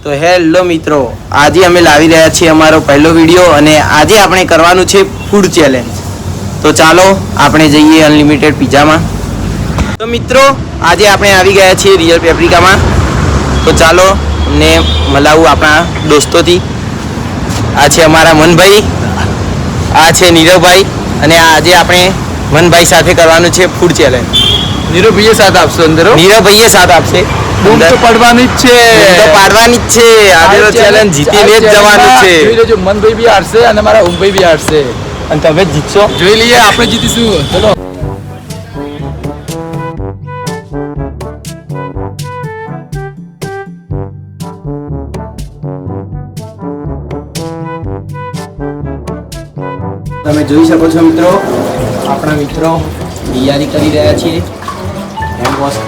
તો હેલો મિત્રો, આજે અમે લાવી રહ્યા છીએ અમારો પહેલો વિડીયો અને આજે આપણે કરવાનું છે ફૂડ ચેલેન્જ. તો ચાલો આપણે જઈએ અનલિમિટેડ પિઝામાં. તો મિત્રો આજે આપણે આવી ગયા છીએ રિયલ પેપ્રિકામાં. તો ચાલો અમને મળાવું આપણા દોસ્તોથી. આ છે અમારા મનભાઈ, આ છે નીરવભાઈ અને આજે આપણે મનભાઈ સાથે કરવાનું છે ફૂડ ચેલેન્જ. નીરવભાઈએ સાથ આપશો અંદર? નીરવભાઈએ સાથ આપશે. બૂમ તો પડવાની જ છે, તો પાડવાની જ છે. આજે તો ચેલેન્જ જીતીને જ જવાનું છે. જોઈ લેજો, મનભાઈ બી હારશે અને મારા ઓમભાઈ બી હારશે અને તમે જીતશો. જોઈ લઈએ, આપણે જીતીશું. ચલો તમે જોઈ શકો છો મિત્રો, આપણા મિત્રો તૈયારી કરી રહ્યા છીએ હેન્ડ વોશ.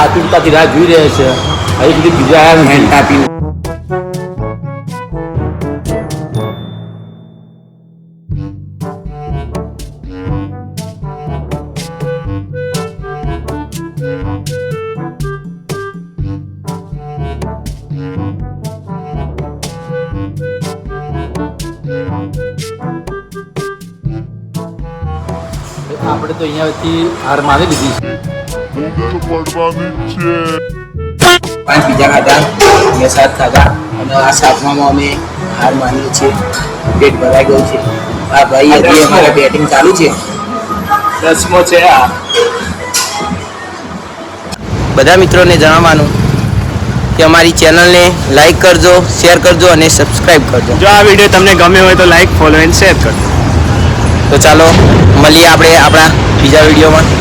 આતુરતાથી રાહ જોઈ રહ્યા છે. હવે સુધી બીજા આવ્યા હેન્ડ આપીને આપણે તો અહીંયાથી હાર મારી લીધી છે. 5 પિઝા ખાધા, મેં 7 ખાધા અને આ 7માં અમે હાર માનીએ છીએ. પેટ ભરાઈ ગયું છે. આ ભાઈ હજી અમારે બેટિંગ ચાલુ છે. 10મો છે આ. બધા મિત્રોને જણાવવાનું કે અમારી ચેનલને લાઈક કરજો, શેર કરજો અને સબસ્ક્રાઈબ કરજો. જો આ વિડીયો તમને ગમ્યો હોય તો લાઈક, ફોલો એન્ડ શેર કરજો. તો ચાલો મળીએ આપણે આપણા બીજા વિડીયોમાં.